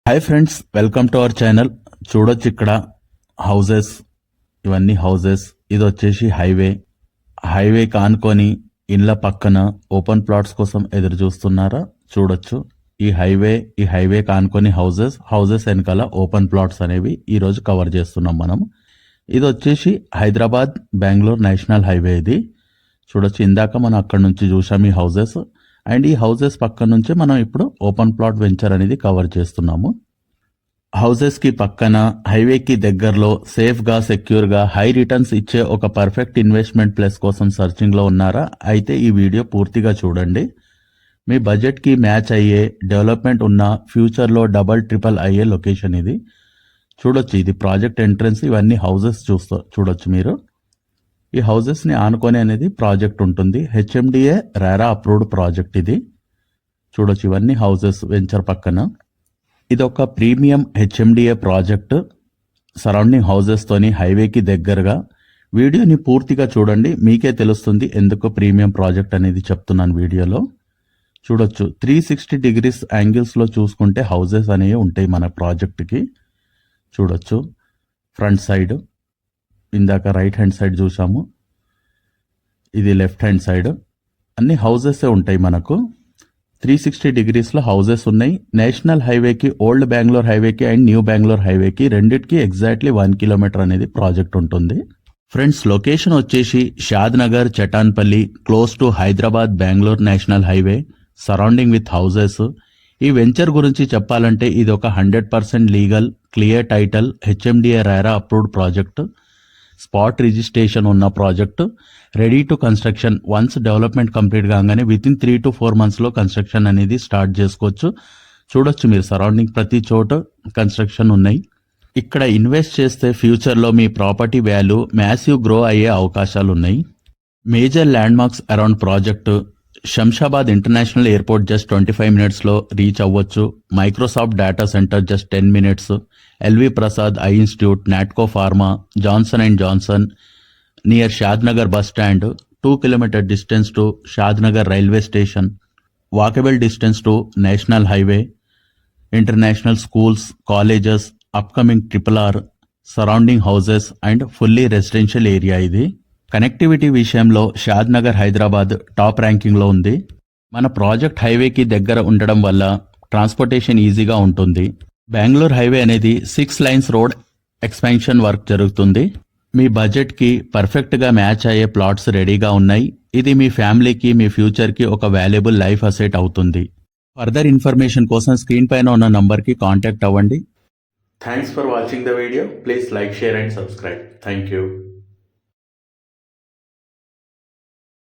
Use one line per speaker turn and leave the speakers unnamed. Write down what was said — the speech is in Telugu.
Hi friends, welcome to our channel. చూడొచ్చు ఇక్కడ హౌసెస్, ఇవన్నీ హౌసెస్. ఇది వచ్చేసి హైవే కానుకొని ఇండ్ల పక్కన ఓపెన్ ప్లాట్స్ కోసం ఎదురు చూస్తున్నారా? చూడొచ్చు ఈ హైవే కానుకొని హౌసెస్ వెనకాల ఓపెన్ ప్లాట్స్ అనేవి ఈ రోజు కవర్ చేస్తున్నాం మనం. ఇది వచ్చేసి హైదరాబాద్ బెంగళూరు నేషనల్ హైవే. ఇది చూడొచ్చు, ఇందాక మనం అక్కడ నుంచి చూసాం ఈ హౌసెస్. అండ్ ఈ హౌసెస్ పక్క నుంచే మనం ఇప్పుడు ఓపెన్ ప్లాట్ వెంచర్ అనేది కవర్ చేస్తున్నాము. హౌసెస్ కి పక్కన హైవేకి దగ్గరలో సేఫ్గా సెక్యూర్గా హై రిటర్న్స్ ఇచ్చే ఒక పర్ఫెక్ట్ ఇన్వెస్ట్మెంట్ ప్లేస్ కోసం సర్చింగ్లో ఉన్నారా? అయితే ఈ వీడియో పూర్తిగా చూడండి. మీ బడ్జెట్కి మ్యాచ్ అయ్యే డెవలప్మెంట్ ఉన్న ఫ్యూచర్లో డబల్ ట్రిపుల్ అయ్యే లొకేషన్ ఇది. చూడొచ్చు, ఇది ప్రాజెక్ట్ ఎంట్రన్స్. ఇవన్నీ హౌసెస్ చూడొచ్చు మీరు. ఈ హౌసెస్ని ఆనుకొని అనేది ప్రాజెక్ట్ ఉంటుంది. హెచ్ఎండిఏ రేరా అప్రూవ్డ్ ప్రాజెక్ట్ ఇది. చూడొచ్చు, ఇవన్నీ హౌసెస్ వెంచర్ పక్కన. ఇది ఒక ప్రీమియం హెచ్ఎండిఏ ప్రాజెక్ట్ సరౌండింగ్ హౌసెస్తోని హైవేకి దగ్గరగా. వీడియోని పూర్తిగా చూడండి, మీకే తెలుస్తుంది ఎందుకు ప్రీమియం ప్రాజెక్ట్ అనేది చెప్తున్నాను వీడియోలో. చూడొచ్చు, 360 డిగ్రీస్ యాంగిల్స్లో చూసుకుంటే హౌసెస్ అనేవి ఉంటాయి మన ప్రాజెక్ట్కి. చూడొచ్చు, ఫ్రంట్ సైడ్ ఇందాక రైట్ హ్యాండ్ సైడ్ చూసాము, ఇది లెఫ్ట్ హ్యాండ్ సైడ్. అన్ని హౌసెస్ ఉంటాయి మనకు. 360 డిగ్రీస్లో హౌసెస్ ఉన్నాయి. నేషనల్ హైవేకి, ఓల్డ్ బెంగళూరు హైవేకి అండ్ న్యూ బెంగళూరు హైవేకి రెండిటికి ఎగ్జాక్ట్లీ 1 కిలోమీటర్ అనేది ప్రాజెక్ట్ ఉంటుంది. ఫ్రెండ్స్, లొకేషన్ వచ్చేసి Shadnagar, Chatanpalli, close to Hyderabad Bengaluru national highway, surrounding with houses. ఈ వెంచర్ గురించి చెప్పాలంటే ఇది ఒక 100% legal, clear title, HMDA RERA approved project, spot registration ఉన్న project, ready to construction. Once development complete కాగానే వితిన్ 3 to 4 monthsలో కన్స్ట్రక్షన్ అనేది స్టార్ట్ చేసుకోవచ్చు. చూడొచ్చు మీరు, సరౌండింగ్ ప్రతి చోట కన్స్ట్రక్షన్ ఉన్నాయి. ఇక్కడ ఇన్వెస్ట్ చేస్తే ఫ్యూచర్లో మీ ప్రాపర్టీ వాల్యూ మ్యాసివ్ గ్రో అయ్యే అవకాశాలు ఉన్నాయి. Major landmarks around project: Shamshabad international airport just 25 minutesలో రీచ్ అవ్వచ్చు. Microsoft data centre just 10 minutes. LV Prasad eye institute, Natco Pharma, Johnson and Johnson near Shadnagar bus stand, 2 kilometer distance to Shadnagar railway station, walkable distance to national highway, international schools, colleges, upcoming RRR, surrounding houses and fully residential area. ఇది కనెక్టివిటీ విషయంలో షాద్నగర్ హైదరాబాద్ టాప్ ర్యాంకింగ్లో ఉంది. మన ప్రాజెక్ట్ హైవేకి దగ్గర ఉండడం వల్ల ట్రాన్స్పోర్టేషన్ ఈజీగా ఉంటుంది. బెంగళూరు హైవే అనేది 6 lanes రోడ్ ఎక్స్పాన్షన్ వర్క్ జరుగుతుంది. మీ బడ్జెట్కి పర్ఫెక్ట్గా మ్యాచ్ అయ్యే ప్లాట్స్ రెడీగా ఉన్నాయి. ఇది మీ ఫ్యామిలీకి, మీ ఫ్యూచర్కి ఒక వాల్యుబుల్ లైఫ్ అసెట్ అవుతుంది. ఫర్దర్ ఇన్ఫర్మేషన్ కోసం స్క్రీన్ పైన ఉన్న నంబర్కి కాంటాక్ట్ అవ్వండి. Thanks for watching the video. Please like, share and subscribe. Thank you.